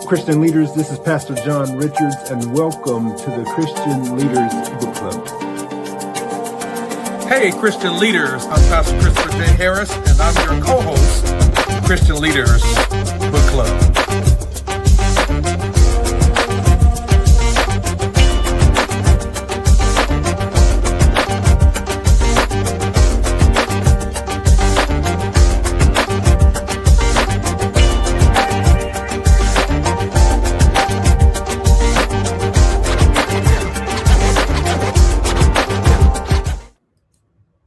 Christian leaders, this is Pastor John Richards, and welcome to the Christian Leaders Book Club. Hey, Christian leaders, I'm Pastor Christopher J. Harris, and I'm your co-host of Christian Leaders Book Club.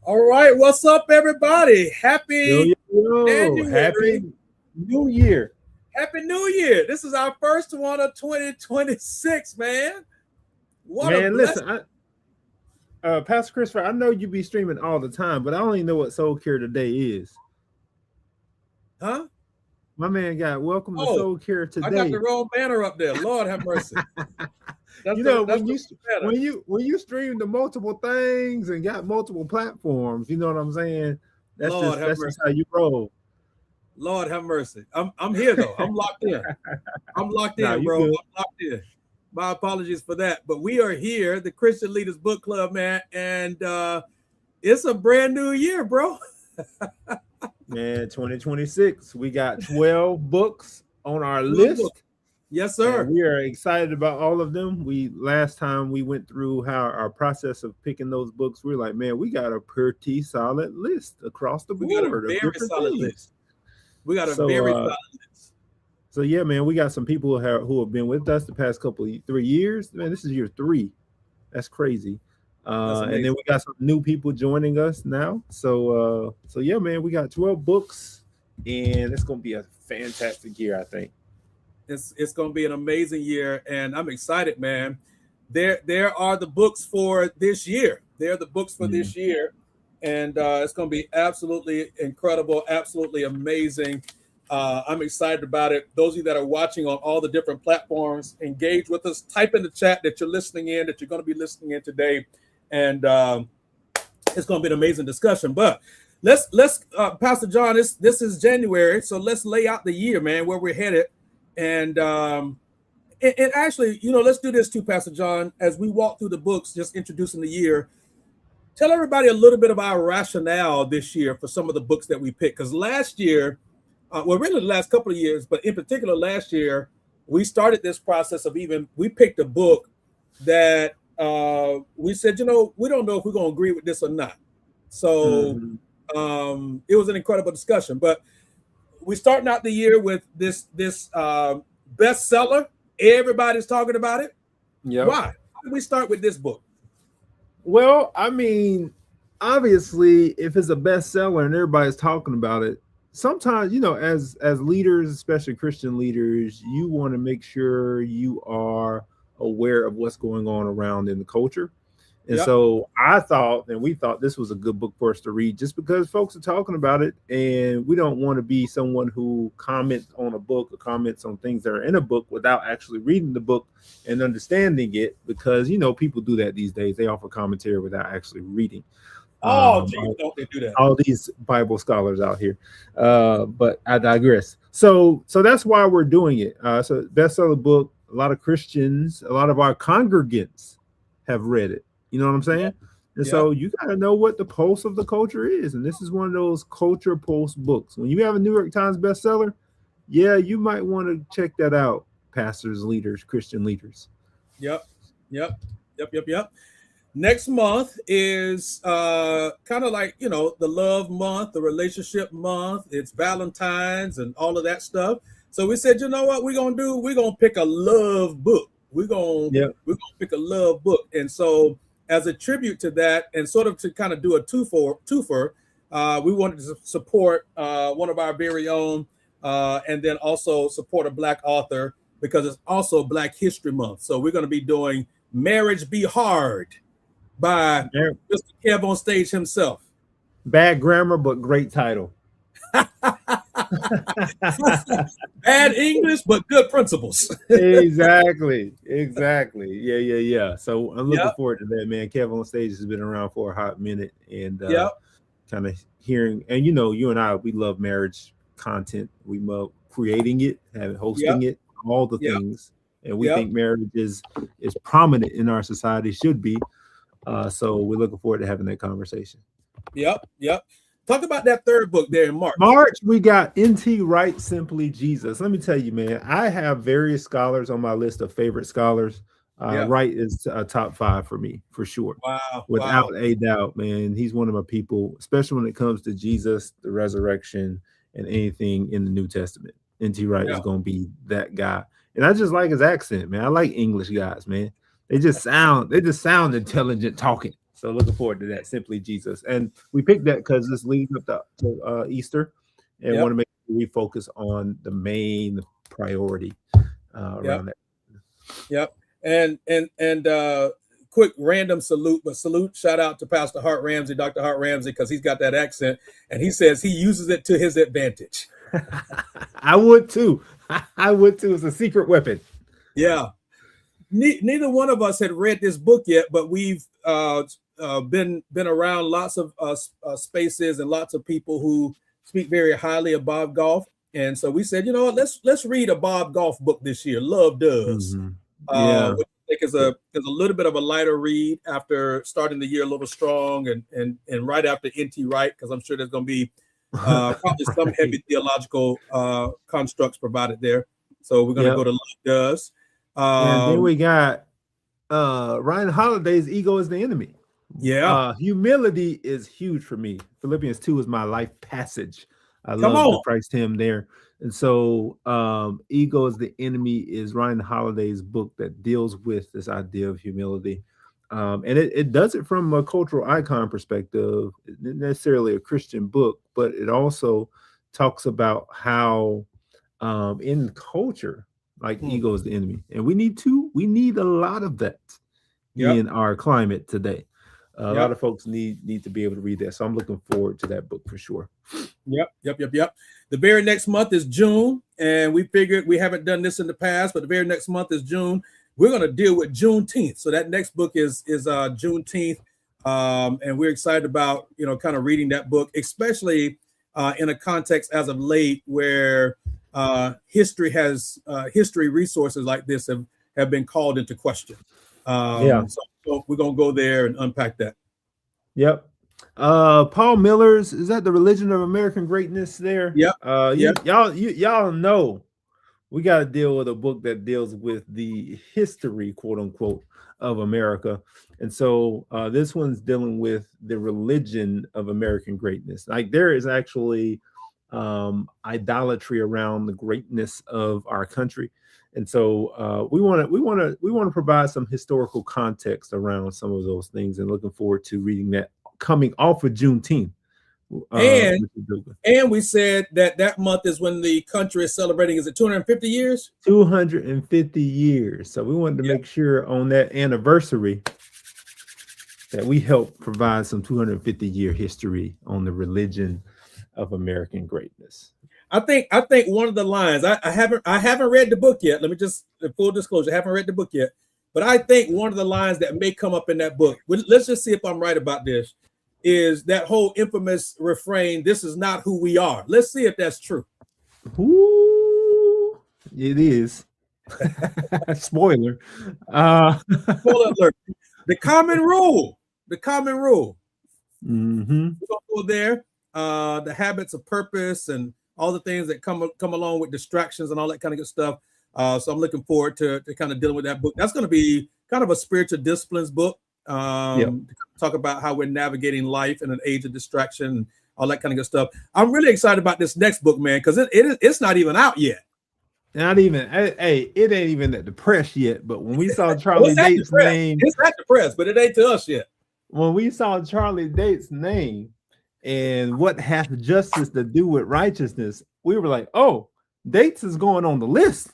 All right, what's up, everybody? Happy January. Happy New Year. Happy New Year. This is our first one of 2026, man. Listen, Pastor Christopher, I know you be streaming all the time, but I only know what Soul Care Today is. Huh? My man got welcome to Soul Care Today. I got the wrong banner up there. Lord have mercy. When you stream to multiple things and got multiple platforms, you know what I'm saying? That's just how you roll. Lord have mercy. I'm here though. I'm locked in. I'm locked in, bro. I'm locked in. My apologies for that. But we are here, the Christian Leaders Book Club, man, and it's a brand new year, bro. Man, 2026. We got 12 books on our list. Yes, sir. And we are excited about all of them. Last time we went through our process of picking those books, we were like, man, we got a pretty solid list across the board. We got a very solid list. We got a very solid list. So yeah, man, we got some people who have been with us the past 3 years. Man, this is year 3. That's crazy. And then we got some new people joining us now. So yeah, man, we got 12 books, and it's gonna be a fantastic year, I think. It's going to be an amazing year, and I'm excited, man. There are the books for this year. They're the books for this year, and it's going to be absolutely incredible, absolutely amazing. I'm excited about it. Those of you that are watching on all the different platforms, engage with us. Type in the chat that you're listening in, that you're going to be listening in today, and it's going to be an amazing discussion. But let's Pastor John, this is January, so let's lay out the year, man, where we're headed. And actually, let's do this too, Pastor John, as we walk through the books, just introducing the year. Tell everybody a little bit of our rationale this year for some of the books that we picked. Because last year, really the last couple of years, but in particular last year, we started this process of we picked a book that we said, we don't know if we're going to agree with this or not. So it was an incredible discussion. But we're starting out the year with this bestseller. Everybody's talking about it. Yeah. Why? Why did we start with this book? Well, I mean, obviously, if it's a bestseller and everybody's talking about it, sometimes, as leaders, especially Christian leaders, you want to make sure you are aware of what's going on around in the culture. And so we thought this was a good book for us to read, just because folks are talking about it, and we don't want to be someone who comments on a book or comments on things that are in a book without actually reading the book and understanding it, because, people do that these days. They offer commentary without actually reading. Don't they do that? All these Bible scholars out here. But I digress. So that's why we're doing it. So bestseller book, a lot of Christians, a lot of our congregants have read it. You know what I'm saying? And so you got to know what the pulse of the culture is. And this is one of those culture pulse books. When you have a New York Times bestseller, you might want to check that out, pastors, leaders, Christian leaders. Yep. Next month is kind of like, the love month, the relationship month. It's Valentine's and all of that stuff. So we said, you know what we're going to do? We're going to pick a love book. We're going to pick a love book. And so as a tribute to that, and sort of to kind of do a twofer, we wanted to support one of our very own, and then also support a Black author, because it's also Black History Month. So we're going to be doing Marriage Be Hard by Mr. Kev on Stage himself. Bad grammar, but great title. Bad English, but good principles. Exactly. Yeah. So I'm looking forward to that, man. Kev on Stage has been around for a hot minute, and kind of hearing, and you and I, we love marriage content. We love creating it, hosting Yep. it, all the Yep. things. And we Yep. think marriage is prominent in our society, should be. So we're looking forward to having that conversation. Yep. Yep. Talk about that third book there in March. March, we got N.T. Wright, Simply Jesus. Let me tell you, man, I have various scholars on my list of favorite scholars. Yeah. Wright is a top 5 for me, for sure. Wow. Without a doubt, man. He's one of my people, especially when it comes to Jesus, the resurrection, and anything in the New Testament. N.T. Wright is going to be that guy. And I just like his accent, man. I like English guys, man. They just sound intelligent talking. So looking forward to that, Simply Jesus. And we picked that because this leads up to Easter, and want to make sure we focus on the main priority around that. Yep. And quick random salute, shout out to Pastor Hart Ramsey, Dr. Hart Ramsey, because he's got that accent, and he says he uses it to his advantage. I would too. I would too. It's a secret weapon. Yeah. Neither one of us had read this book yet, but we've been around lots of spaces and lots of people who speak very highly of Bob Goff, and so we said, you know what, let's read a Bob Goff book this year. Love Does, which I think is a little bit of a lighter read after starting the year a little strong, and right after N.T. Wright, because I'm sure there's going to be probably some heavy theological constructs provided there. So we're going to go to Love Does. And then we got Ryan Holiday's Ego is the Enemy. Humility is huge for me. Philippians 2 is my life passage. I love the Christ hymn there. And so Ego is the Enemy is Ryan Holiday's book that deals with this idea of humility. And it does it from a cultural icon perspective, not necessarily a Christian book, but it also talks about how in culture, like ego is the enemy. And we need a lot of that in our climate today. A lot of folks need to be able to read that. So I'm looking forward to that book for sure. Yep. The very next month is June. And we figured, we haven't done this in the past, but the very next month is June. We're going to deal with Juneteenth. So that next book is Juneteenth. And we're excited about, kind of reading that book, especially in a context as of late where history resources like this have been called into question. So we're going to go there and unpack that. Yep. Paul Miller's, is that The Religion of American Greatness there? Yep. Y'all know we got to deal with a book that deals with the history, quote unquote, of America. And so this one's dealing with the religion of American greatness. Like there is actually idolatry around the greatness of our country. And so we want to provide some historical context around some of those things, and looking forward to reading that coming off of Juneteenth. And we said that month is when the country is celebrating, is it 250 years? 250 years. So we wanted to make sure on that anniversary that we help provide some 250-year history on the religion of American greatness. I think one of the lines, I haven't read the book yet. Let me just, full disclosure, I haven't read the book yet. But I think one of the lines that may come up in that book, let's just see if I'm right about this, is that whole infamous refrain, "This is not who we are." Let's see if that's true. Ooh, it is. Spoiler. Spoiler alert. The common rule. Mm-hmm. We're gonna go there. The habits of purpose and all the things that come along with distractions and all that kind of good stuff. So I'm looking forward to kind of dealing with that book. That's going to be kind of a spiritual disciplines book. To talk about how we're navigating life in an age of distraction and all that kind of good stuff. I'm really excited about this next book, man, because it's not even out yet. Not even. Hey, it ain't even at the press yet. But when we saw Charlie Date's name, it's at the press, but it ain't to us yet. When we saw Charlie Date's name and what hath justice to do with righteousness, we were like, "Oh, Dates is going on the list."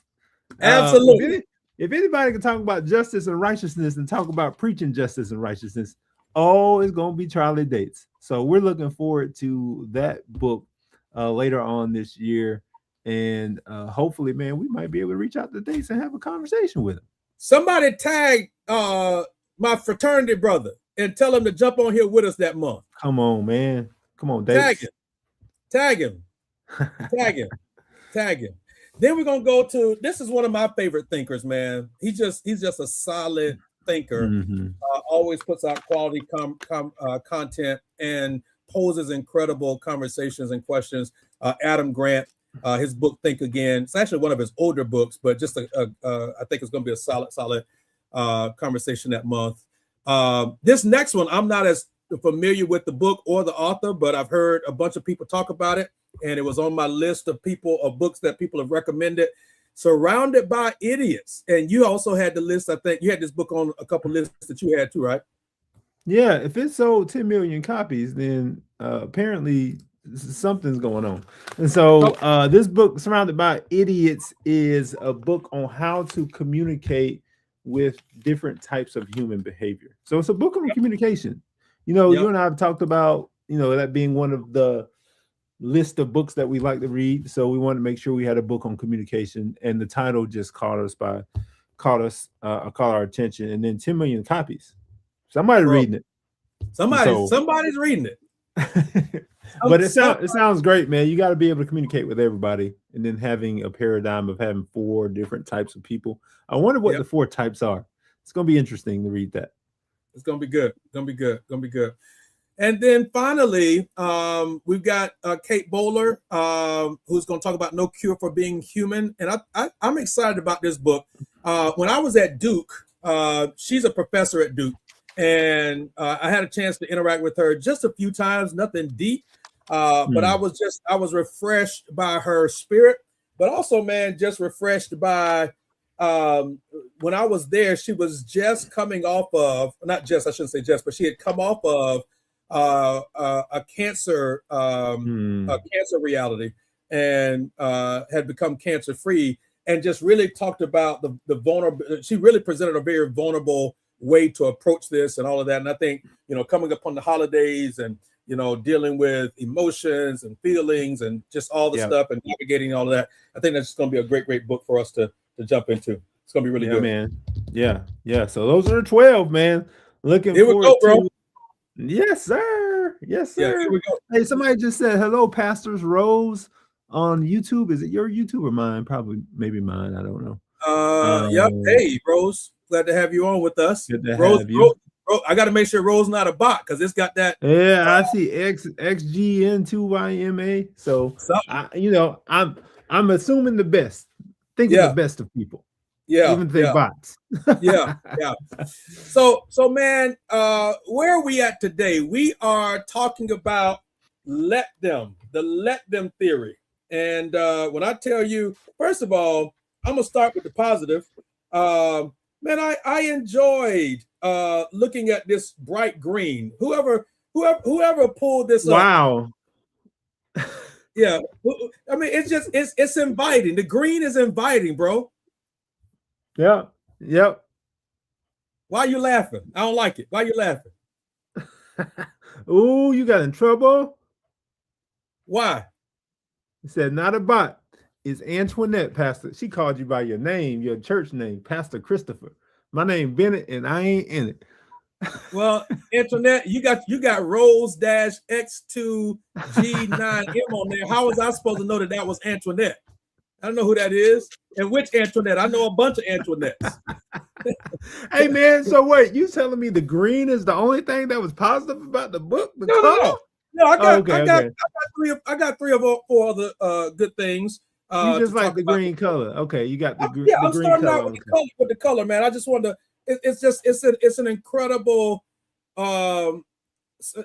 Absolutely. If anybody can talk about justice and righteousness and talk about preaching justice and righteousness, it's going to be Charlie Dates. So we're looking forward to that book later on this year. And hopefully, man, we might be able to reach out to Dates and have a conversation with him. Somebody tag my fraternity brother and tell him to jump on here with us that month. Come on, man. Come on, Dates. Tag him. Tag him. Tag him. Then we're gonna go to, this is one of my favorite thinkers, man. He's just a solid thinker. Mhm. Always puts out quality content and poses incredible conversations and questions. Adam Grant, his book Think Again. It's actually one of his older books, but just I think it's going to be a solid conversation that month. This next one, I'm not as familiar with the book or the author, but I've heard a bunch of people talk about it, and it was on my list of books that people have recommended. Surrounded by Idiots. And you also had the list, I think you had this book on a couple lists that you had too, right? Yeah, if it sold 10 million copies, then apparently something's going on. And so this book, Surrounded by Idiots, is a book on how to communicate with different types of human behavior. So it's a book on communication. You know, you and I have talked about, that being one of the list of books that we like to read. So we wanted to make sure we had a book on communication, and the title just caught our attention. And then 10 million copies. Somebody reading it. Somebody's reading it. But it sounds great, man. You got to be able to communicate with everybody, and then having a paradigm of having 4 different types of people. I wonder what the 4 types are. It's going to be interesting to read that. It's going to be good. Going to be good. And then finally, we've got Kate Bowler, who's going to talk about No Cure for Being Human. And I'm excited about this book. When I was at Duke, she's a professor at Duke, and I had a chance to interact with her just a few times, nothing deep. But I was refreshed by her spirit, but also, man, just refreshed by when I was there, she was just coming off of, not just, I shouldn't say just, but she had come off of a cancer reality, and had become cancer free, and just really talked about the vulnerable. She really presented a very vulnerable way to approach this and all of that. And I think, coming upon the holidays and, dealing with emotions and feelings and just all the stuff and navigating all of that, I think that's just going to be a great book for us to jump into. It's going to be really good, man. Yeah. So those are 12, man. Looking Here forward we go, bro. Yes, sir. Yes, sir. Yeah, here we go. Hey, somebody just said hello, Pastors Rose on YouTube. Is it your YouTube or mine? Probably, maybe mine. I don't know. Yep. Hey, Rose. Glad to have you on with us. Good to Rose, have you. Rose, I got to make sure Rose not a bot, because it's got that. Yeah, I see XGN2YMA. So I'm assuming the best. Thinking the best of people. Yeah, even if they're bots. yeah. So man, where are we at today? We are talking about the let them theory. And when I tell you, first of all, I'm gonna start with the positive. Man, I enjoyed looking at this bright green. Whoever pulled this up. Wow. Yeah, I mean, it's inviting. The green is inviting, bro. Yeah. Yep. Why are you laughing? I don't like it. Why are you laughing? Oh, you got in trouble? Why? He said, not a bot. It's Antoinette, Pastor. She called you by your name, your church name, Pastor Christopher. My name Bennett, and I ain't in it. Well, Antoinette, you got Rose-X2G9M on there. How was I supposed to know that was Antoinette? I don't know who that is. And which Antoinette? I know a bunch of Antoinettes. Hey, man, so wait, you telling me the green is the only thing that was positive about the book? No, I got 3 or 4 other good things. You just like the green color. Okay, you got the green. Yeah, I'm starting out with the color, man. I just wanted to. It's an incredible. I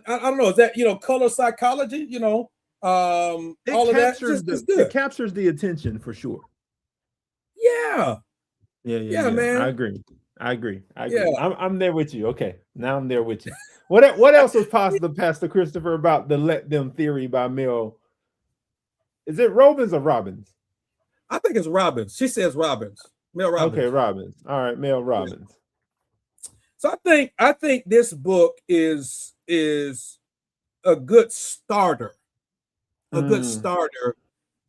don't know. Is that color psychology? All of that. It captures the attention for sure. Yeah, man. I agree. Yeah. I'm there with you. Okay, now I'm there with you. What else was positive, Pastor Christopher, about the let them theory by Mel? Is it Robbins or Robbins? I think it's Robbins. She says Robbins. Mel Robbins. Okay, Robbins. All right, Mel Robbins. Yeah. So I think this book is a good starter. A good starter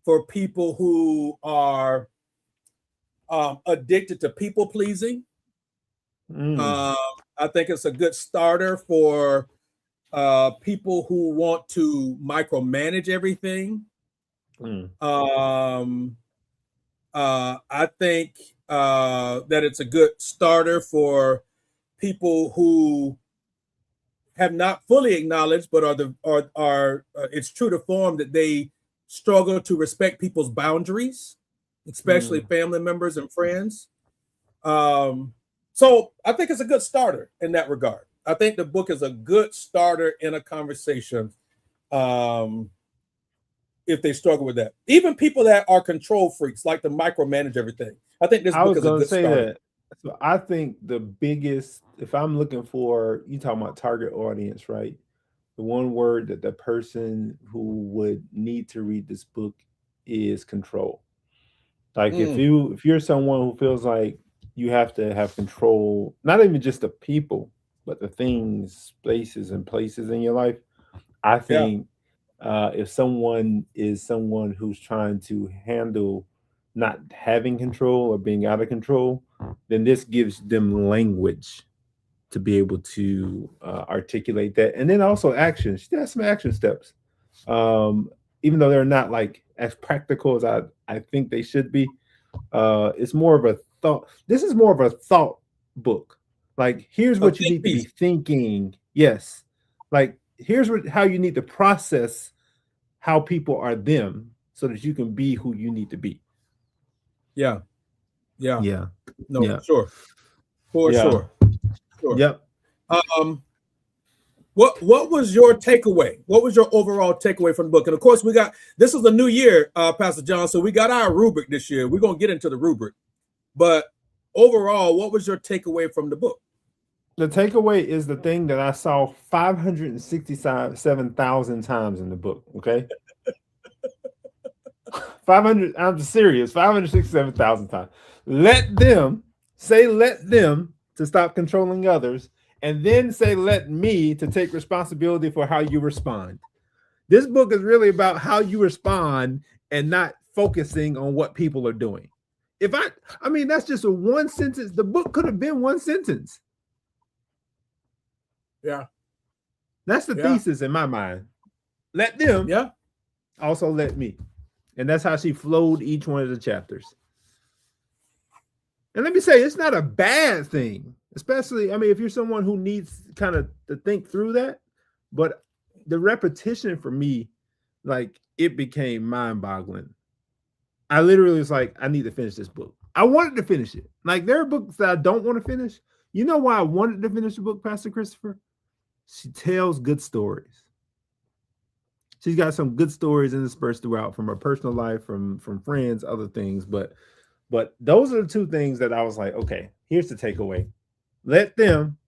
for people who are addicted to people pleasing. I think it's a good starter for people who want to micromanage everything. I think that it's a good starter for people who have not fully acknowledged, but are it's true to form that they struggle to respect people's boundaries, especially family members and friends. So I think it's a good starter in that regard. I think the book is a good starter in a conversation. If they struggle with that, even people that are control freaks like to micromanage everything, I think this book is a good starter. So I think the biggest, if I'm looking for, you talking about target audience, right? The one word that the person who would need to read this book is control. Like if you're someone who feels like you have to have control, not even just the people, but the things, places in your life, I think if someone is someone who's trying to handle not having control or being out of control, then this gives them language to be able to articulate that. And then also action. She has some action steps. Even though they're not like as practical as I think they should be. It's more of a thought. This is more of a thought book. Like, here's what you need to be thinking. Yes. Like, here's how you need to process how people are them so that you can be who you need to be. Yeah. No, sure. Sure. Yep. What was your takeaway? What was your overall takeaway from the book? And of course, this is a new year, Pastor John. So we got our rubric this year. We're gonna get into the rubric. But overall, what was your takeaway from the book? The takeaway is the thing that I saw 567,000 times in the book. Okay. 500. I'm serious. 567,000 times. Let them to stop controlling others, and then say, let me to take responsibility for how you respond. This book is really about how you respond and not focusing on what people are doing. I mean, that's just a one sentence. The book could have been one sentence. Yeah. That's the thesis in my mind. Let them. Yeah. Also let me. And that's how she flowed each one of the chapters. And let me say, it's not a bad thing, especially, I mean, if you're someone who needs kind of to think through that, but the repetition for me, like, it became mind-boggling. I literally was like, I need to finish this book. I wanted to finish it. Like, there are books that I don't want to finish. You know why I wanted to finish the book, Pastor Christopher? She tells good stories. She's got some good stories interspersed throughout from her personal life, from friends, other things. But those are the two things that I was like, okay, here's the takeaway. Let them,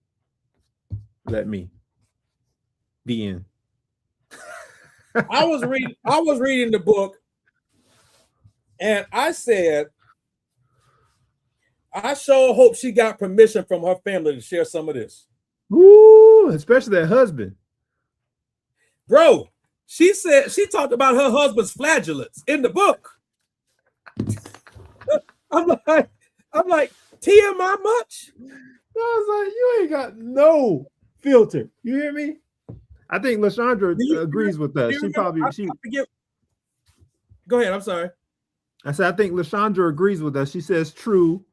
let me. The end. I was reading the book, and I said, I sure hope she got permission from her family to share some of this. Ooh, especially that husband. Bro, she talked about her husband's flagellants in the book. I'm like, TMI much? I was like, you ain't got no filter. You hear me? I think LaShondra agrees with us. Go ahead. I'm sorry. I said, I think LaShondra agrees with us. She says true.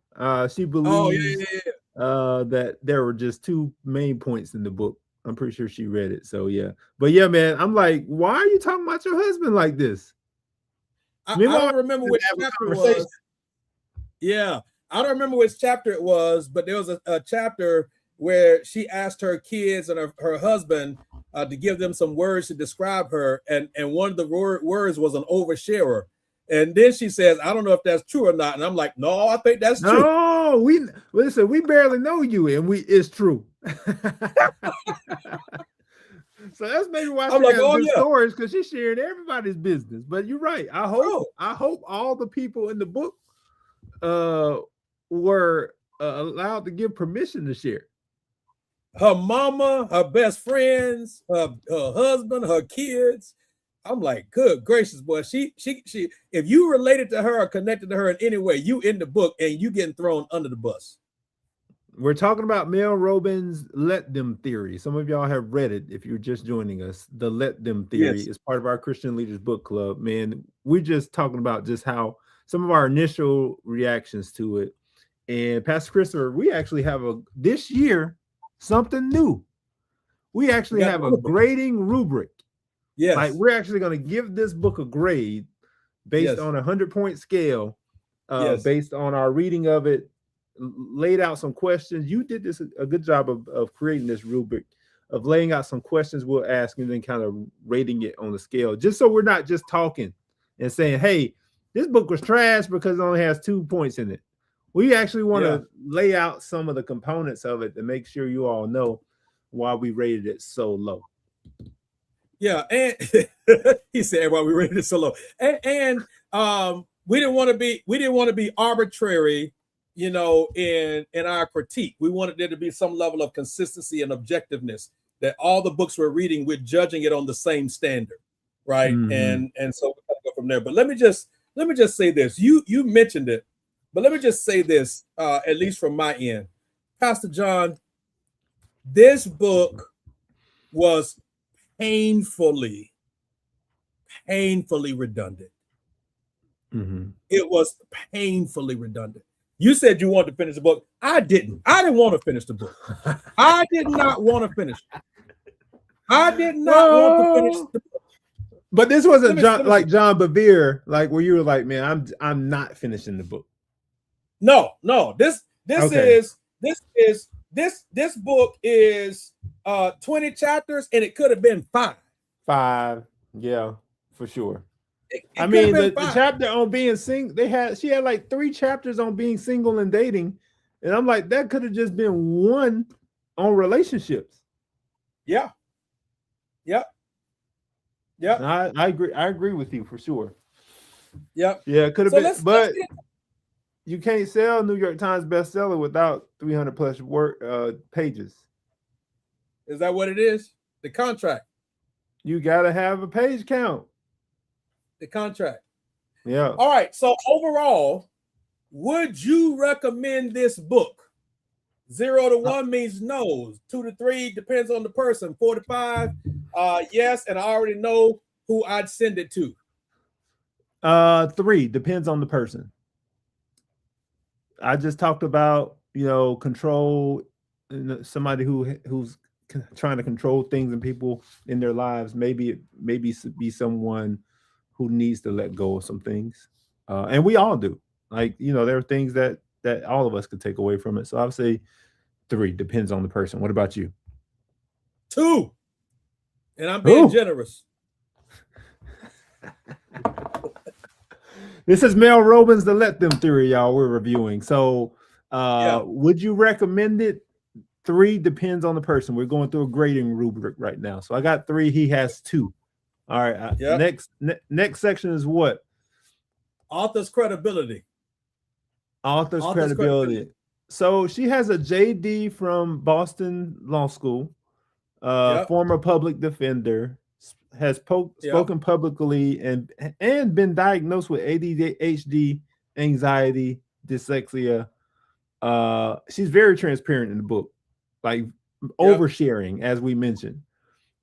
She believes that there were just two main points in the book. I'm pretty sure she read it. So yeah. But yeah, man, I'm like, why are you talking about your husband like this? I don't remember which chapter it was. Yeah, I don't remember which chapter it was, but there was a chapter where she asked her kids and her husband to give them some words to describe her, and one of the words was an oversharer. And then she says, I don't know if that's true or not. And I'm like, no, I think that's true. No, we barely know you, and it's true. So that's maybe why she has good stories, because she's sharing everybody's business. But you're right. I hope all the people in the book were allowed to give permission to share. Her mama, her best friends, her husband, her kids. I'm like, good gracious, boy. She if you related to her or connected to her in any way, you in the book and you getting thrown under the bus. We're talking about Mel Robbins' Let Them theory. Some of y'all have read it if you're just joining us. The Let Them theory Yes. is part of our Christian Leaders Book Club. Man, we're just talking about just how some of our initial reactions to it. And Pastor Christopher, we actually have this year something new. We actually have a grading rubric. Yes. Like we're actually going to give this book a grade based on a 100-point scale, based on our reading of it, laid out some questions. You did this a good job of creating this rubric, of laying out some questions we'll ask and then kind of rating it on the scale, just so we're not just talking and saying, hey, this book was trash because it only has 2 points in it. We actually want to lay out some of the components of it to make sure you all know why we rated it so low. Yeah, and he said why we rated it so low. And we didn't want to be arbitrary, you know, in our critique. We wanted there to be some level of consistency and objectiveness, that all the books we're reading, we're judging it on the same standard, right? And so we're gonna go from there. But let me just say this. You mentioned it, but let me just say this, at least from my end. Pastor John, this book was painfully redundant. It was painfully redundant. You said you wanted to finish the book. I didn't want to finish the book. I did not want to finish. I did not want to finish the book. But this wasn't like John Bevere, like where you were like, man, I'm not finishing the book. No. This book is 20 chapters, and it could have been 5. 5, yeah, for sure. I mean, the chapter on being single, she had like 3 chapters on being single and dating, and I'm like, that could have just been 1 on relationships. Yeah. I agree with you for sure. Yeah, it could have been, but you can't sell New York Times bestseller without 300 plus pages. Is that what it is? The contract. You got to have a page count. The contract. Yeah. All right. So overall, would you recommend this book? 0 to 1 means no. 2 to 3 depends on the person. 4 to 5, yes. And I already know who I'd send it to. 3 depends on the person. I just talked about, control. Somebody who's trying to control things and people in their lives. Maybe be someone who needs to let go of some things, and we all do. Like, there are things that all of us could take away from it. So I would say 3 depends on the person. What about you? 2, and I'm being generous. This is Mel Robbins' The Let Them theory, y'all. We're reviewing. So, would you recommend it? 3 depends on the person. We're going through a grading rubric right now. So I got 3. He has 2. All right. Next section is what? Author's credibility. Author's credibility. So she has a JD from Boston Law School, former public defender, has spoken publicly and been diagnosed with ADHD, anxiety, dyslexia. She's very transparent in the book, like oversharing, as we mentioned.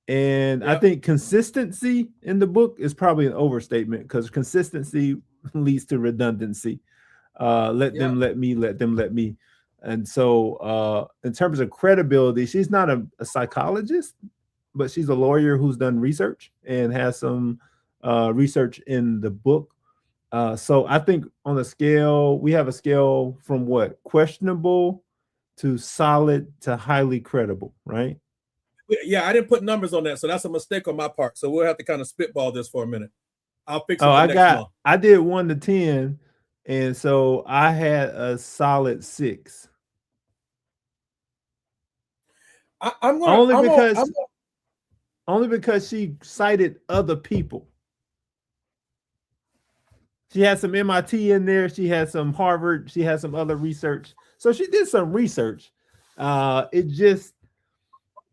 And I think consistency in the book is probably an overstatement, because consistency leads to redundancy. Let them let me. And so in terms of credibility, she's not a psychologist, but she's a lawyer who's done research and has some research in the book. So I think on the scale, we have a scale from what? Questionable to solid to highly credible, right? Yeah, I didn't put numbers on that, so that's a mistake on my part. So we'll have to kind of spitball this for a minute. I'll fix it next month. I did 1 to 10, and so I had a solid 6. Only because she cited other people. She had some MIT in there. She had some Harvard. She had some other research. So she did some research. It just,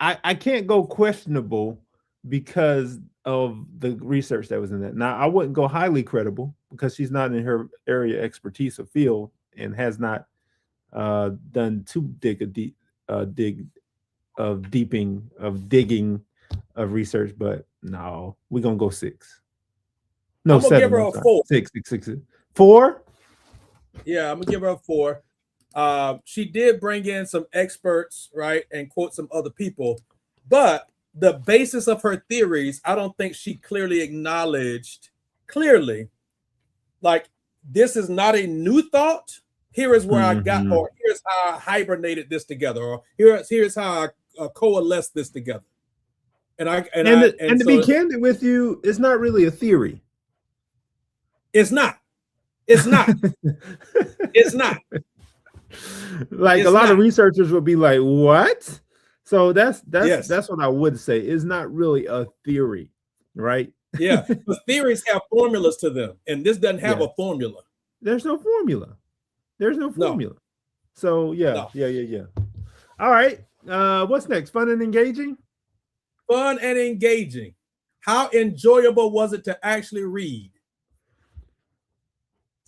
I can't go questionable because of the research that was in that. Now, I wouldn't go highly credible because she's not in her area expertise or field and has not done too dig a deep digging of research, but no, we're gonna go 6. No, I'm gonna give 7. her I'm a sorry. 4. 6, 6, 6, 6. 4. Yeah, I'm gonna give her a 4. She did bring in some experts, right, and quote some other people, but the basis of her theories, I don't think she clearly acknowledged like this is not a new thought. Here is where I got, or here's how I hibernated this together, or here's how I coalesced this together. And to be candid with you, it's not really a theory. It's not. It's not. It's not. Like It's a lot not. of researchers would be like, "What?" So that's Yes. what I would say. It's not really a theory, right? Yeah, but theories have formulas to them, and this doesn't have a formula. There's no formula. There's no formula. No. So yeah. All right. What's next? Fun and engaging? Fun and engaging. How enjoyable was it to actually read?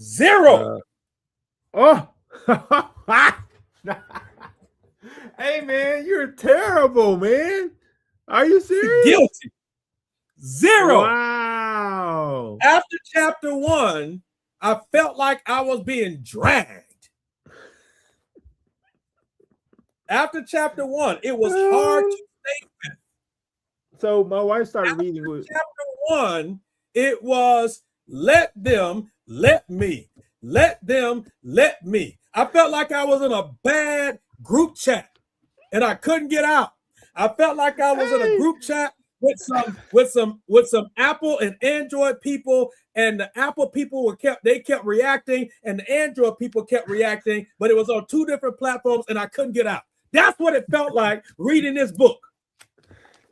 0. Oh. Hey man, you're terrible, man. Are you serious? Guilty. 0. Wow. After chapter 1, I felt like I was being dragged. After chapter 1, it was hard to stay with. So my wife started reading with chapter 1. It was let them let me. Let them let me. I felt like I was in a bad group chat and I couldn't get out. I felt like I was in a group chat with some Apple and Android people, and the Apple people kept reacting, and the Android people kept reacting, but it was on 2 different platforms, and I couldn't get out. That's what it felt like reading this book.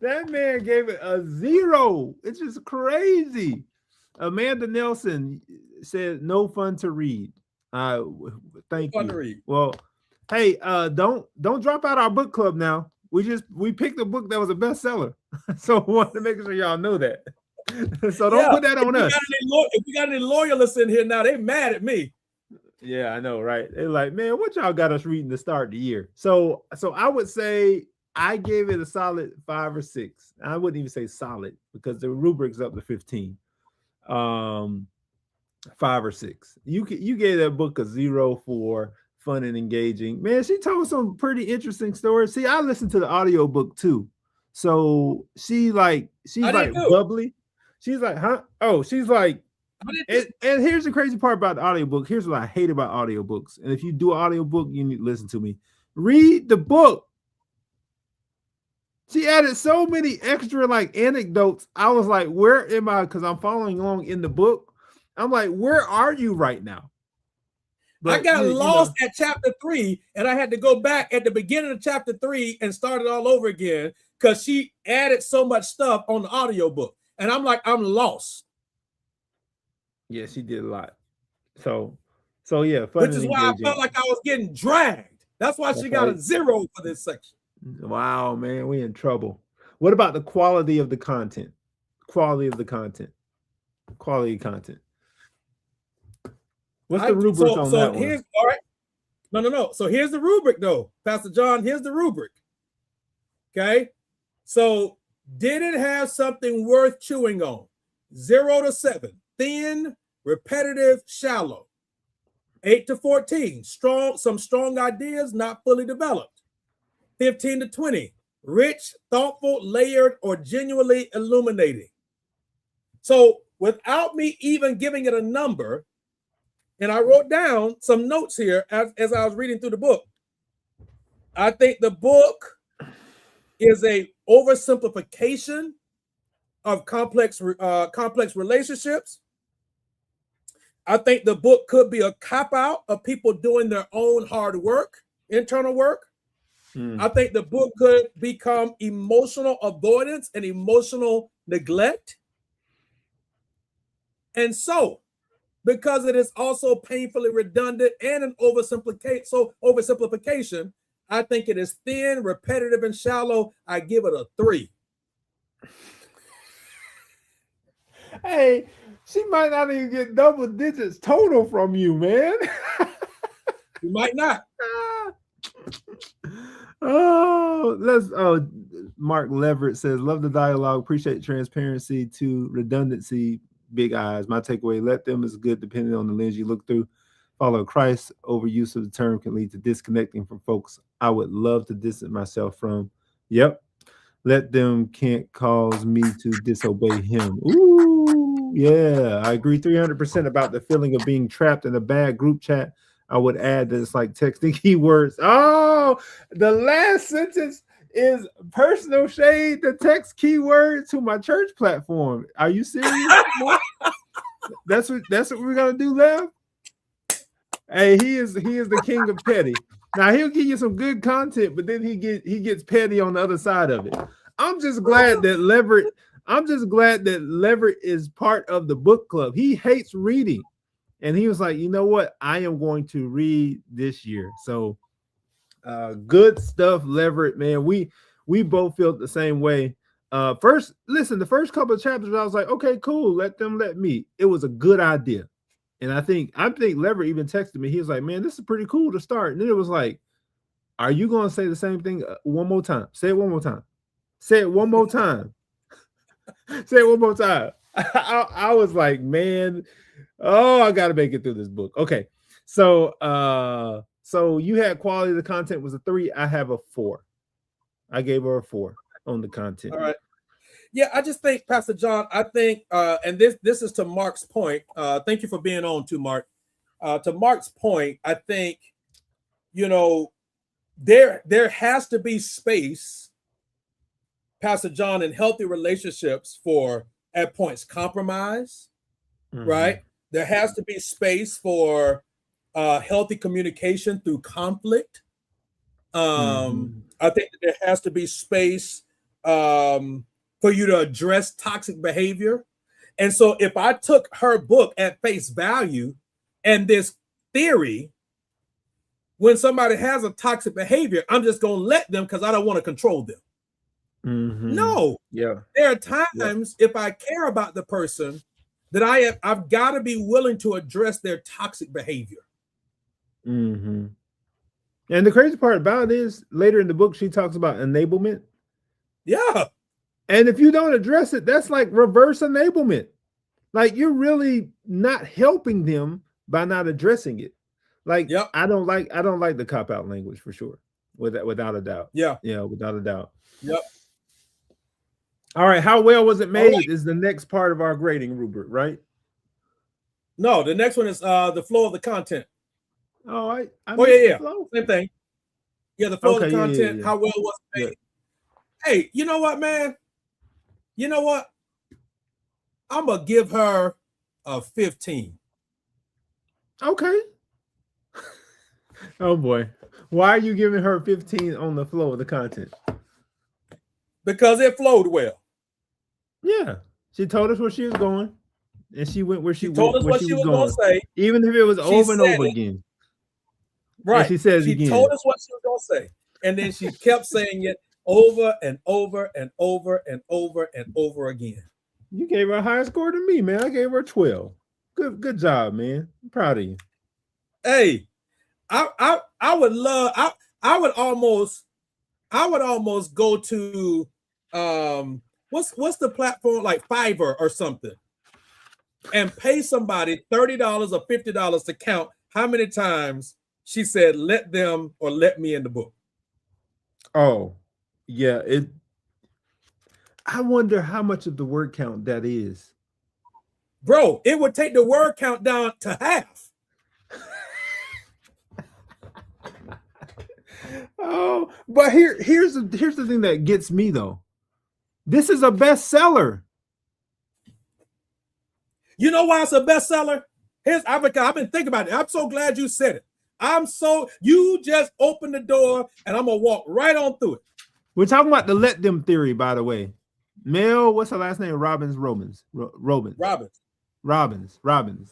That man gave it a 0. It's just crazy. Amanda Nelson said, "No fun to read." Thank you. To read. Well, hey, don't drop out our book club now. We picked a book that was a bestseller, so we want to make sure y'all know that. So don't put that on us. If we got any loyalists in here now, they mad at me. Yeah, I know, right? They're like, "Man, what y'all got us reading to start the year?" So I would say I gave it a solid 5 or 6. I wouldn't even say solid because the rubric's up to 15. 5 or 6. You gave that book a 0 for fun and engaging. Man, she told some pretty interesting stories. See, I listened to the audiobook too. So she's like bubbly. She's like, huh? Oh, she's like, and here's the crazy part about the audiobook. Here's what I hate about audiobooks. And if you do an audiobook, you need to listen to me. Read the book. She added so many extra like anecdotes. I was like, where am I? Because I'm following along in the book. I'm like, where are you right now? But I got lost at chapter 3, and I had to go back at the beginning of chapter 3 and start it all over again because she added so much stuff on the audiobook. And I'm like, I'm lost. Yeah, she did a lot. So yeah, which is why I felt like I was getting dragged. That's why she got a 0 for this section. Wow, man, we in trouble. What about the quality of the content? Quality content. What's the rubric on that one? All right. No. So here's the rubric, though, Pastor John. Here's the rubric. Okay. So did it have something worth chewing on? 0 to 7. Thin, repetitive, shallow. 8 to 14. Some strong ideas not fully developed. 15 to 20. Rich, thoughtful, layered, or genuinely illuminating. So without me even giving it a number, and I wrote down some notes here as I was reading through the book. I think the book is a oversimplification of complex relationships. I think the book could be a cop-out of people doing their own hard work, internal work. I think the book could become emotional avoidance and emotional neglect. And so, because it is also painfully redundant and an oversimplification, I think it is thin, repetitive, and shallow. I give it a 3. Hey, she might not even get double digits total from you, man. You might not. Mark Leverett says, love the dialogue, appreciate transparency to redundancy, big eyes. My takeaway, let them is good depending on the lens you look through. Follow Christ. Overuse of the term can lead to disconnecting from folks I would love to distance myself from. Yep. Let them can't cause me to disobey him. Ooh, yeah. I agree 300% about the feeling of being trapped in a bad group chat. I would add that it's like texting keywords. Oh, the last sentence is personal shade to text keywords to my church platform. Are you serious? That's what we're gonna do, Lev? Hey, he is the king of petty. Now he'll give you some good content, but then he gets petty on the other side of it. I'm just glad that Leverett is part of the book club. He hates reading. And he was like, you know what? I am going to read this year. So good stuff, Leverett, man. We both felt the same way. The first couple of chapters, I was like, okay, cool. Let me. It was a good idea. And I think Leverett even texted me. He was like, man, this is pretty cool to start. And then it was like, are you going to say the same thing one more time? Say it one more time. Say it one more time. Say it one more time. I was like, man, I got to make it through this book. Okay. So you had quality of the content was a 3. I have a 4. I gave her a 4 on the content. All right. Yeah, I just think, Pastor John, I think, and this is to Mark's point. Thank you for being on too, Mark. To Mark's point, I think, there has to be space, Pastor John, in healthy relationships for, at points, compromise, right? There has to be space for healthy communication through conflict. I think that there has to be space for you to address toxic behavior. And so if I took her book at face value and this theory, when somebody has a toxic behavior, I'm just going to let them because I don't want to control them. No. Yeah. There are times if I care about the person that I've got to be willing to address their toxic behavior. And the crazy part about it is later in the book, she talks about enablement. Yeah. And if you don't address it, that's like reverse enablement. Like you're really not helping them by not addressing it. Like, yep. I don't like the cop-out language for sure. Without a doubt. Yeah. Yeah, without a doubt. Yep. All right. How well was it made is the next part of our grading rubric, right? No, the next one is the flow of the content. Oh, yeah. Same thing. Yeah, the flow of the content. Yeah. How well was it made? Yeah. Hey, you know what, man? You know what? I'm gonna give her a 15. Okay. Oh boy. Why are you giving her 15 on the flow of the content? Because it flowed well. Yeah. She told us where she was going. And she went where she told us what she was going to say. Even if it was over and over again. Right. And she says she again. told us what she was going to say. And then she kept saying it over and over and over and over and over again. You gave her a higher score than me, man. I gave her 12. Good job, man. I'm proud of you. Hey, I would love I would almost go to what's the platform, like Fiverr or something, and pay somebody $30 or $50 to count how many times she said let them or let me in the book. Oh, yeah. I wonder how much of the word count that is. Bro, it would take the word count down to half. Oh, but here's the thing that gets me though. This is a bestseller. You know why it's a bestseller? I've been thinking about it. I'm so glad you said it. You just opened the door and I'm gonna walk right on through it. We're talking about the let them theory, by the way. Mel, what's her last name? Robbins,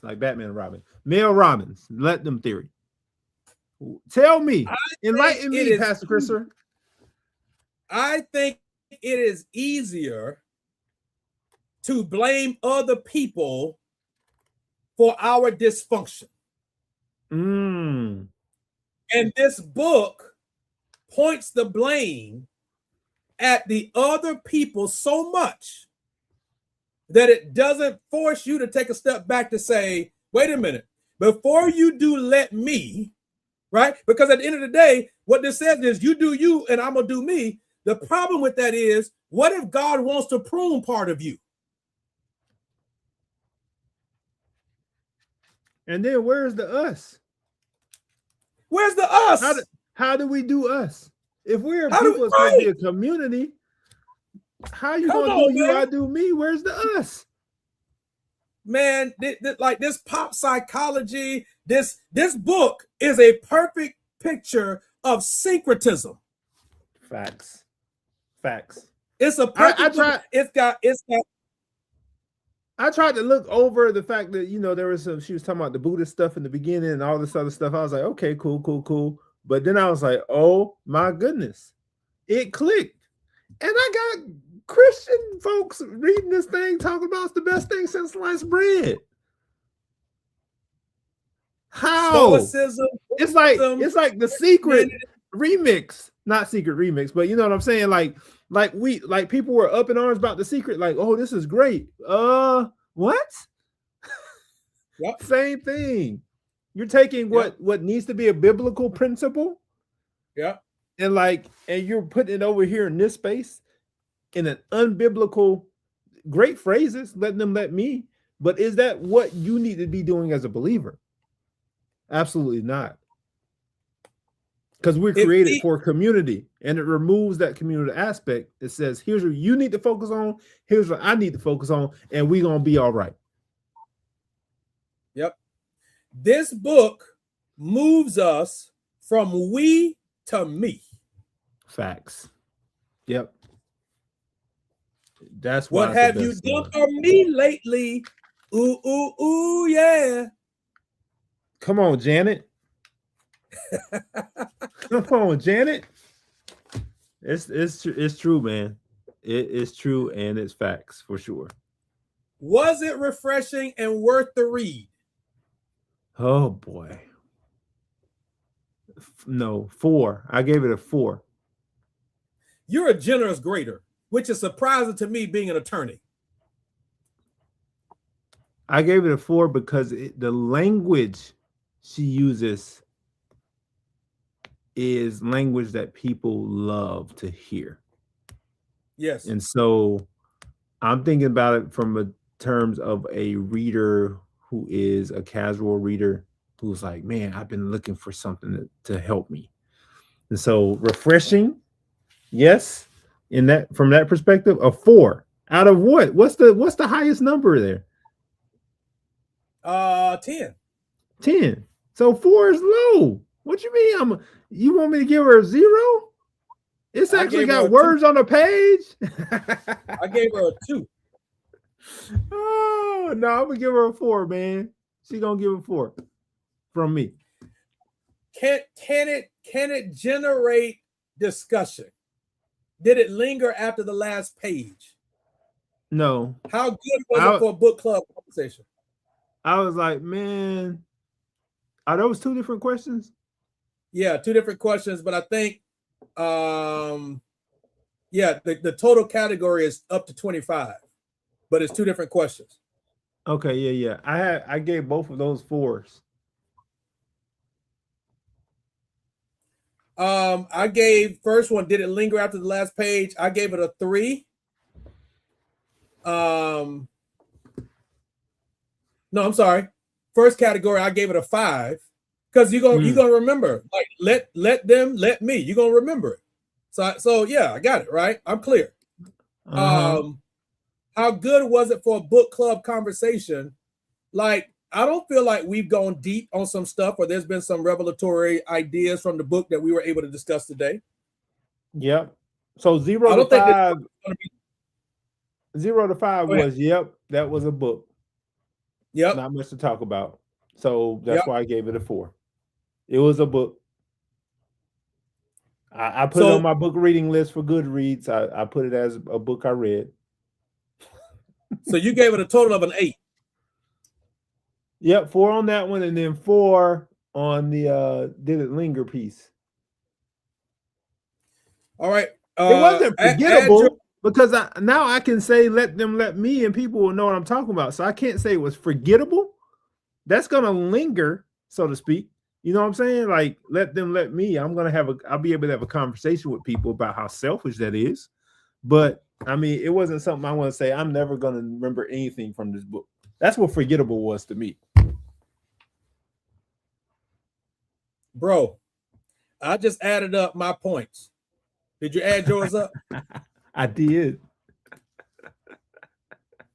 like Batman and Robin. Mel Robbins, let them theory. Tell me, enlighten me, Pastor Christopher. I think it is easier to blame other people for our dysfunction. And this book points the blame at the other people so much that it doesn't force you to take a step back to say, wait a minute, before you do, let me, right? Because at the end of the day, what this says is you do you and I'm going to do me. The problem with that is, what if God wants to prune part of you? And then where's the us? Where's the us? How do we do us? If we're people, it's supposed to be a community. How you gonna do you? I do me. Where's the us? Man, like this pop psychology, this book is a perfect picture of syncretism. Facts. It's a perfect. It's got. I tried to look over the fact that, you know, there was she was talking about the Buddhist stuff in the beginning and all this other stuff. I was like, okay, cool. But then I was like, oh my goodness, it clicked. And I got Christian folks reading this thing, talking about it's the best thing since sliced bread. How? Stoicism. It's like the secret remix, not secret remix, but you know what I'm saying? Like people were up in arms about the secret, like, oh, this is great. What? Yep. Same thing. You're taking what needs to be a biblical principle, and you're putting it over here in this space in an unbiblical, great phrases, letting them let me. But is that what you need to be doing as a believer? Absolutely not. Because we're created for community, and it removes that community aspect. It says, here's what you need to focus on, here's what I need to focus on, and we're going to be all right. Yep. This book moves us from we to me. Facts. Yep. That's why. What have you done for me lately? Ooh, yeah. Come on, Janet. Come on, Janet. It's true, man. It is true, and it's facts for sure. Was it refreshing and worth the read? Oh boy. No, 4. I gave it a 4. You're a generous grader, which is surprising to me being an attorney. I gave it a 4 because the language she uses is language that people love to hear. Yes. And so I'm thinking about it from a terms of a reader who is a casual reader who's like, man, I've been looking for something to help me. And so refreshing, yes, in that from that perspective, a 4 out of what? What's the highest number there? 10. 10. So 4 is low. What you mean? You want me to give her a 0? It's actually got words on the page. I gave her a 2. Oh no, I'm gonna give her a 4, man. She gonna give a 4 from me. Can it generate discussion? Did it linger after the last page? No. How good was it for a book club conversation? I was like, man, are those 2 different questions? Yeah, 2 different questions, but I think the total category is up to 25, but it's 2 different questions. Okay, yeah. I gave both of those 4s. I gave first one, did it linger after the last page? I gave it a 3. No, I'm sorry. First category, I gave it a 5. Because you're gonna remember, like let them let me. You're gonna remember it. So yeah, I got it right. I'm clear. How good was it for a book club conversation? Like, I don't feel like we've gone deep on some stuff, or there's been some revelatory ideas from the book that we were able to discuss today. Yep. So 0 to 5. 0 to 5 was that was a book. Yep. Not much to talk about. So that's why I gave it a 4. It was a book. I put it on my book reading list for Goodreads. I put it as a book I read. So you gave it a total of an 8. Yep, 4 on that one, and then 4 on the did it linger piece. All right. It wasn't forgettable because now I can say let them let me, and people will know what I'm talking about. So I can't say it was forgettable. That's gonna linger, so to speak. You know what I'm saying? Like let them let me. I'll be able to have a conversation with people about how selfish that is. But I mean, it wasn't something I want to say. I'm never gonna remember anything from this book. That's what forgettable was to me. Bro, I just added up my points. Did you add yours up? I did.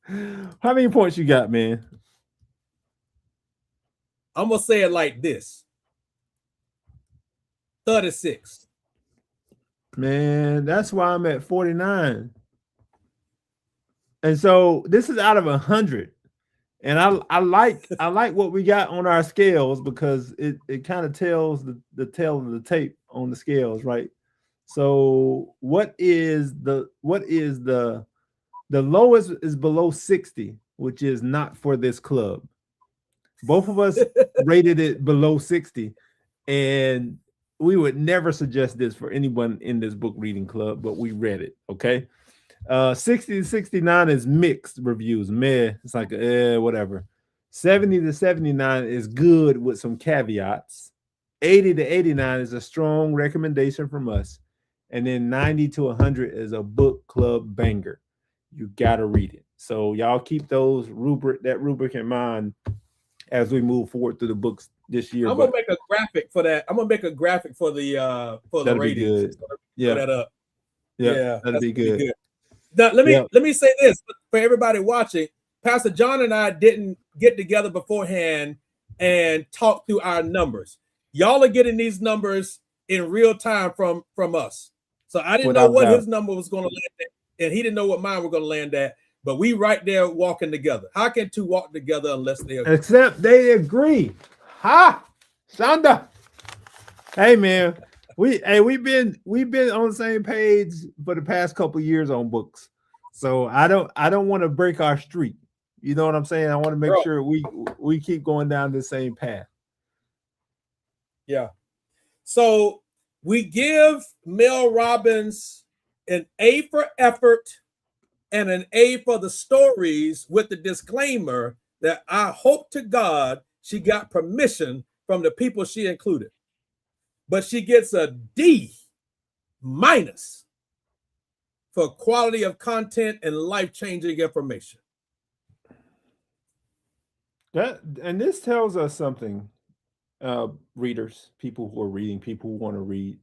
How many points you got, man? I'm gonna say it like this: 36. Man, that's why I'm at 49. And so this is out of 100. And I like what we got on our scales because it kind of tells the tail of the tape on the scales, right? So what is the lowest is below 60, which is not for this club. Both of us rated it below 60, and we would never suggest this for anyone in this book reading club, but we read it. Okay. 60 to 69 is mixed reviews. Meh, it's like whatever. 70 to 79 is good with some caveats. 80 to 89 is a strong recommendation from us. And then 90 to 100 is a book club banger. You gotta read it. So y'all keep that rubric in mind as we move forward through the books this year. I'm gonna make a graphic for that. I'm gonna make a graphic for the ratings. Yeah, that up. Yeah, that'd be good. Now, let me say this for everybody watching. Pastor John and I didn't get together beforehand and talk through our numbers. Y'all are getting these numbers in real time from us. So I didn't know what his number was going to land at, and he didn't know what mine were going to land at. But we right there walking together. How can two walk together unless they agree? Except they agree. Ha, Shonda. Hey man, we've been on the same page for the past couple of years on books. So I don't want to break our streak. You know what I'm saying? I want to make sure we keep going down the same path. Yeah. So we give Mel Robbins an A for effort and an A for the stories, with the disclaimer that I hope to God she got permission from the people she included. But she gets a D- for quality of content and life-changing information. And this tells us something, readers, people who are reading, people who want to read.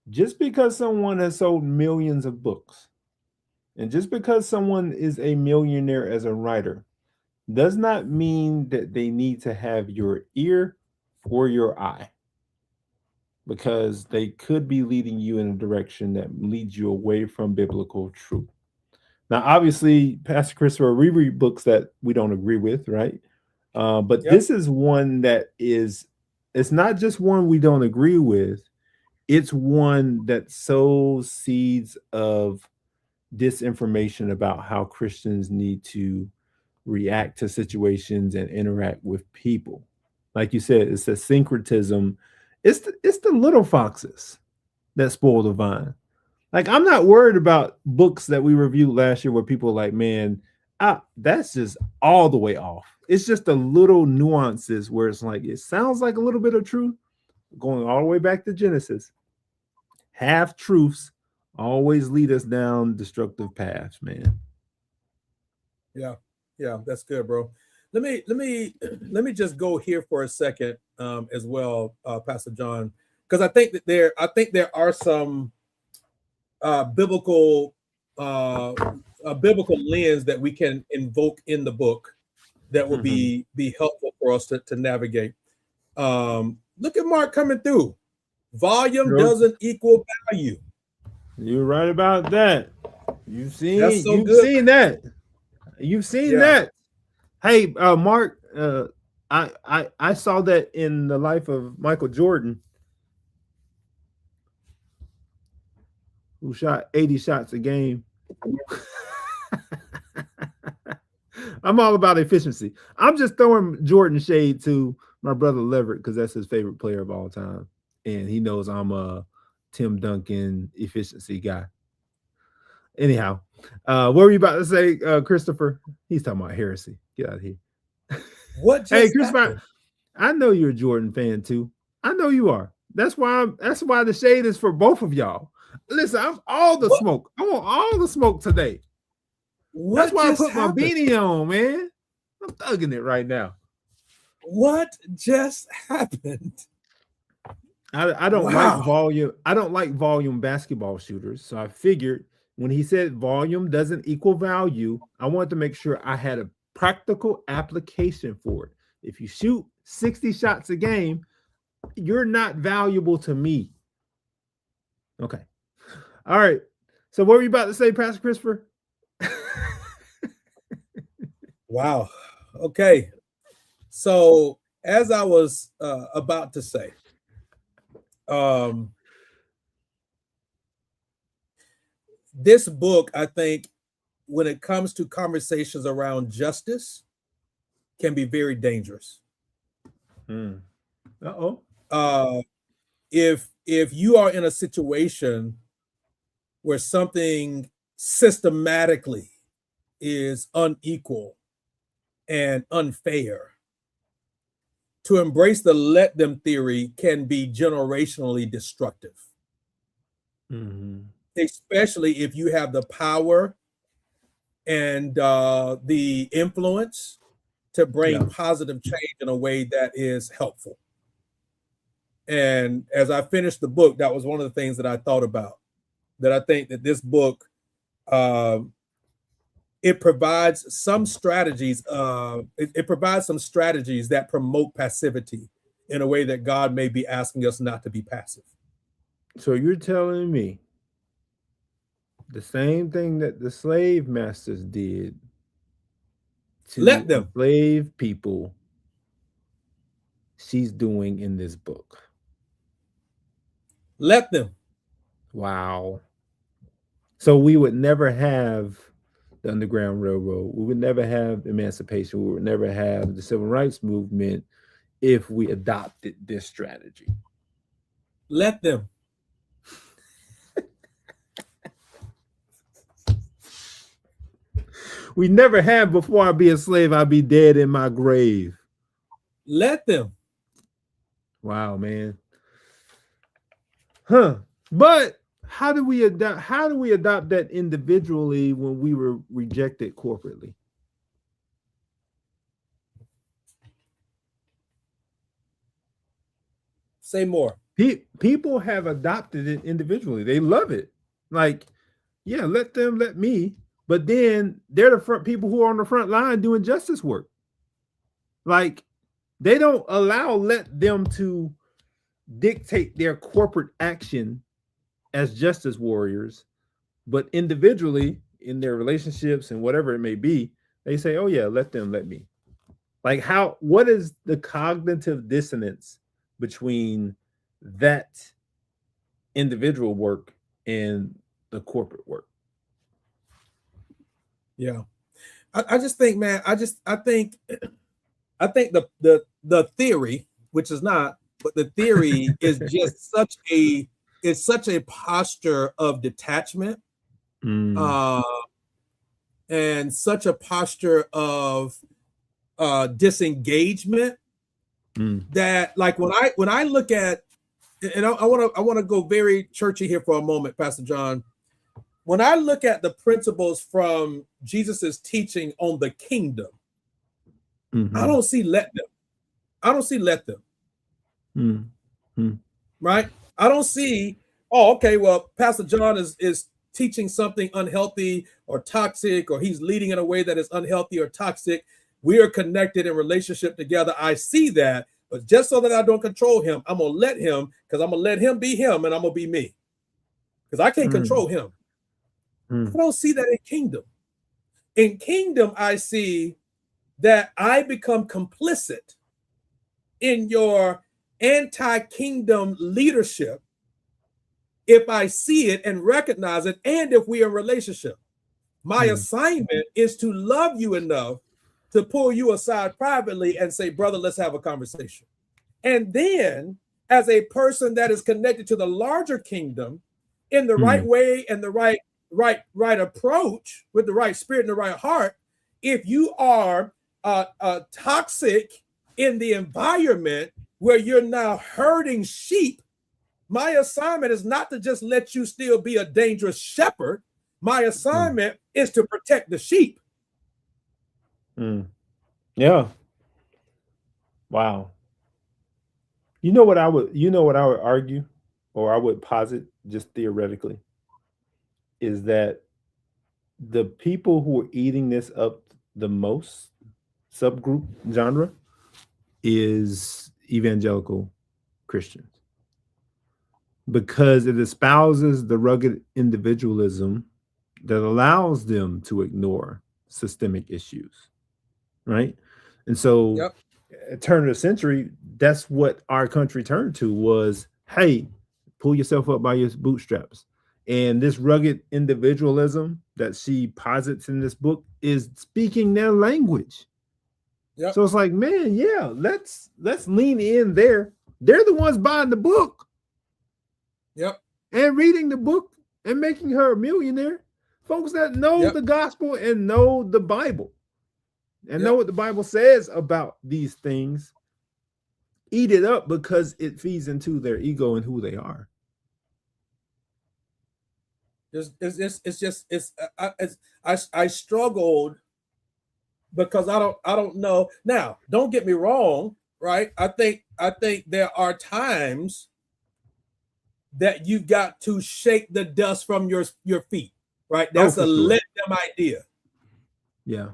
Just because someone has sold millions of books, and just because someone is a millionaire as a writer, does not mean that they need to have your ear or your eye, because they could be leading you in a direction that leads you away from biblical truth. Now, obviously, Pastor Christopher, we read books that we don't agree with, right? But this is one that it's not just one we don't agree with. It's one that sows seeds of disinformation about how Christians need to react to situations and interact with people. Like you said, it's a syncretism. It's the little foxes that spoil the vine. Like, I'm not worried about books that we reviewed last year where people are like, man, that's just all the way off. It's just the little nuances where it's like, it sounds like a little bit of truth, going all the way back to Genesis. Half truths always lead us down destructive paths, man. Yeah, that's good, bro. Let me just go here for a second as well, Pastor John, because I think there are some biblical lens that we can invoke in the book that will be helpful for us to navigate. Look at Mark coming through. Volume doesn't equal value. You're right about that. You've seen that. You've seen that. Hey, Mark, I saw that in the life of Michael Jordan, who shot 80 shots a game. I'm all about efficiency. I'm just throwing Jordan shade to my brother Leverett, because that's his favorite player of all time, and he knows I'm a Tim Duncan efficiency guy. Anyhow, what were you about to say, Christopher? He's talking about heresy. Get out of here. What just Hey, Christopher, happened? I know you're a Jordan fan too. I know you are. That's why the shade is for both of y'all. Listen, I'm all the smoke. I want all the smoke today. That's why I put my beanie on, man. I'm thugging it right now. What just happened? I don't like volume. I don't like volume basketball shooters. So I figured when he said volume doesn't equal value, I wanted to make sure I had a practical application for it. If you shoot 60 shots a game, you're not valuable to me. Okay. All right. So what were you about to say, Pastor Christopher? Wow. Okay. So as I was about to say, this book, I think, when it comes to conversations around justice, can be very dangerous. If you are in a situation where something systematically is unequal and unfair, to embrace the let them theory can be generationally destructive. Especially if you have the power and the influence to bring positive change in a way that is helpful. And as I finished the book, that was one of the things that I thought about, that I think that this book, it provides some strategies. It provides some strategies that promote passivity in a way that God may be asking us not to be passive. So you're telling me the same thing that the slave masters did to let them enslave people, she's doing in this book. Let them. Wow. So we would never have the Underground Railroad. We would never have emancipation. We would never have the civil rights movement if we adopted this strategy. Let them. We never have before I be a slave, I'll be dead in my grave. Let them. Wow, man. But how do we adopt that individually when we were rejected corporately? Say more. People have adopted it individually. They love it. Like, yeah, let them, let me. But then they're the front people who are on the front line doing justice work. Like, they don't let them to dictate their corporate action as justice warriors, but individually in their relationships and whatever it may be, they say, oh yeah, let them, let me. Like, what is the cognitive dissonance between that individual work and the corporate work? Yeah. I just think, man, I think the theory, which is not, but the theory is just such a posture of detachment, and such a posture of disengagement, that, like, when I look at, and I want to go very churchy here for a moment, Pastor John. When I look at the principles from Jesus's teaching on the kingdom, I don't see let them. I don't see let them. Right? I don't see, oh, okay, well, Pastor John is teaching something unhealthy or toxic, or he's leading in a way that is unhealthy or toxic. We are connected in relationship together. I see that, but just so that I don't control him, I'm going to let him, because I'm going to let him be him and I'm going to be me, because I can't control him. I don't see that in kingdom. In kingdom, I see that I become complicit in your anti-kingdom leadership if I see it and recognize it, and if we are in relationship. My assignment is to love you enough to pull you aside privately and say, brother, let's have a conversation. And then as a person that is connected to the larger kingdom in the right way and the right approach with the right spirit and the right heart, if you are toxic in the environment where you're now herding sheep, my assignment is not to just let you still be a dangerous shepherd. My assignment is to protect the sheep. Yeah. Wow. You know what I would argue, or I would posit just theoretically, is that the people who are eating this up the most, subgroup genre, is evangelical Christians, because it espouses the rugged individualism that allows them to ignore systemic issues, right? And so at turn of the century, that's what our country turned to was, hey, pull yourself up by your bootstraps. And this rugged individualism that she posits in this book is speaking their language. So it's like, man, yeah, let's lean in there. They're the ones buying the book. And reading the book and making her a millionaire. Folks that know the gospel and know the Bible and know what the Bible says about these things, eat it up because it feeds into their ego and who they are. I struggled because I don't know. Now, don't get me wrong, right? I think there are times that you've got to shake the dust from your feet, right? That's a let them idea. Yeah.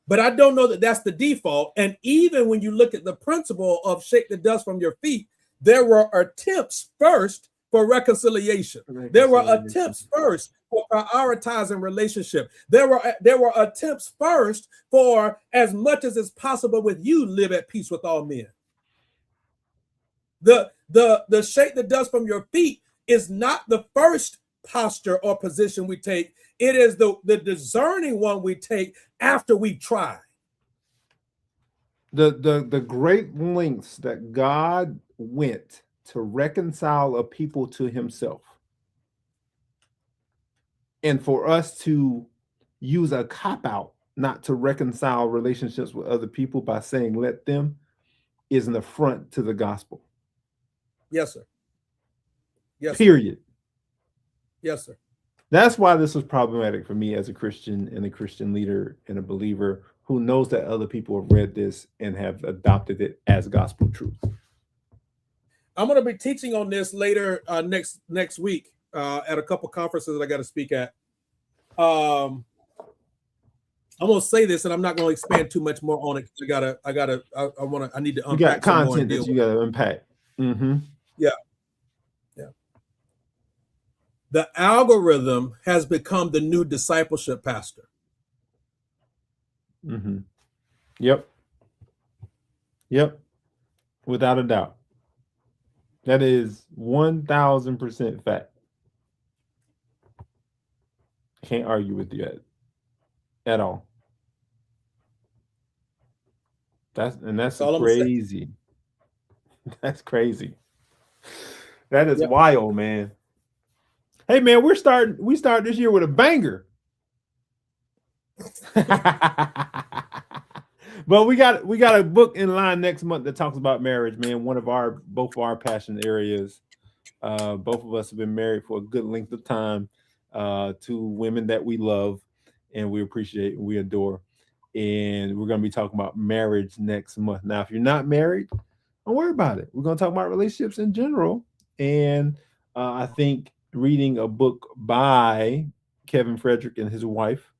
But I don't know that that's the default. And even when you look at the principle of shake the dust from your feet, there were attempts first for reconciliation. There were attempts first for prioritizing relationship. There were attempts first for, as much as is possible with you, live at peace with all men. The shake the dust from your feet is not the first posture or position we take. It is the discerning one we take after we try. The great lengths that God went to reconcile a people to himself, and for us to use a cop-out not to reconcile relationships with other people by saying let them, is an affront to the gospel. Yes, sir. Yes. Period. Yes, sir. That's why this was problematic for me as a Christian and a Christian leader and a believer who knows that other people have read this and have adopted it as gospel truth. I'm going to be teaching on this later next week at a couple conferences that I got to speak at. I'm going to say this, and I'm not going to expand too much more on it. I need to unpack. You got content that you got to unpack. Yeah. The algorithm has become the new discipleship pastor. Yep. Without a doubt. That is 1000% fact. Can't argue with you at all. That's crazy. That's crazy. That is wild, man. Hey man, we start this year with a banger. But we got a book in line next month that talks about marriage, man. Both of our passion areas. Both of us have been married for a good length of time to women that we love and we appreciate and we adore. And we're going to be talking about marriage next month. Now, if you're not married, don't worry about it. We're going to talk about relationships in general. And I think reading a book by Kevin Frederick and his wife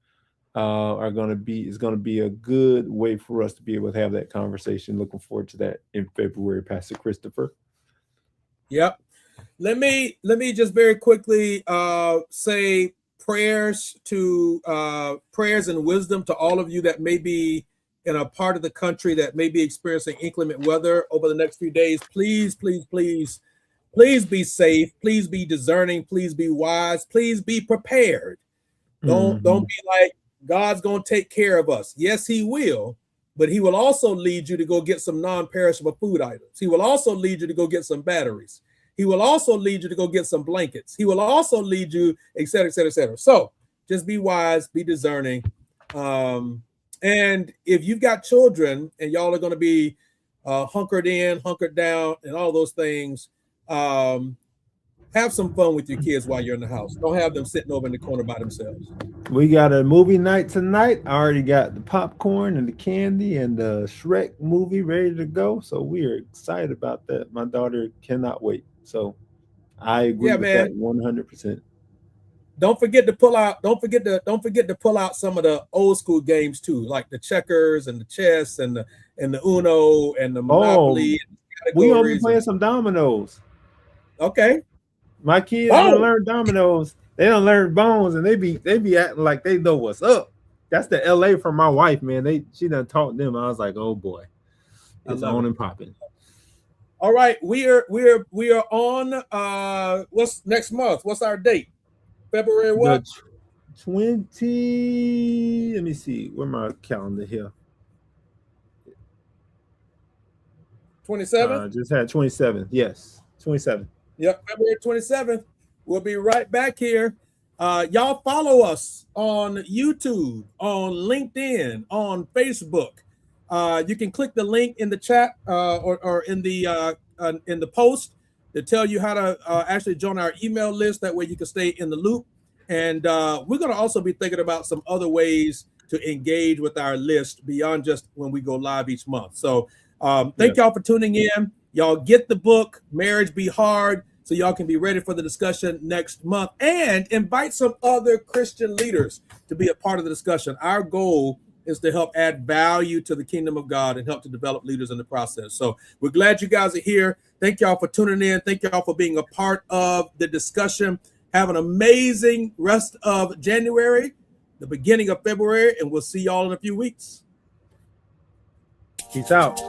is going to be a good way for us to be able to have that conversation. Looking forward to that in February, Pastor Christopher. Yep. Let me just very quickly say prayers and wisdom to all of you that may be in a part of the country that may be experiencing inclement weather over the next few days. Please be safe. Please be discerning. Please be wise. Please be prepared. Don't be like God's going to take care of us. Yes, he will, but he will also lead you to go get some non-perishable food items. He will also lead you to go get some batteries. He will also lead you to go get some blankets. He will also lead you, et cetera, et cetera, et cetera. So just be wise, be discerning. And if you've got children and y'all are going to be hunkered in, hunkered down, and all those things, have some fun with your kids while you're in the house. Don't have them sitting over in the corner by themselves. We got a movie night tonight. I already got the popcorn and the candy and the Shrek movie ready to go. So we are excited about that. My daughter cannot wait. So I agree with that 100%. Don't forget to pull out. Don't forget to pull out some of the old school games too, like the checkers and the chess and the Uno and the Monopoly. We gonna be playing some dominoes. Okay. My kids don't learn dominoes. They don't learn bones, and they be acting like they know what's up. That's the LA from my wife, man. She done taught them. I was like, oh boy, it's on and popping. All right, we are on. What's next month? What's our date? February what? 20. Let me see. Where my calendar here? 27th. Just had 27th. Yes, 27th. Yep, February 27th. We'll be right back here. Y'all follow us on YouTube, on LinkedIn, on Facebook. You can click the link in the chat or in the post to tell you how to actually join our email list. That way you can stay in the loop. And we're going to also be thinking about some other ways to engage with our list beyond just when we go live each month. So thank y'all for tuning in. Y'all get the book, Marriage Be Hard, so y'all can be ready for the discussion next month, and invite some other Christian leaders to be a part of the discussion. Our goal is to help add value to the kingdom of God and help to develop leaders in the process. So we're glad you guys are here. Thank y'all for tuning in. Thank y'all for being a part of the discussion. Have an amazing rest of January, the beginning of February, and we'll see y'all in a few weeks. Peace out.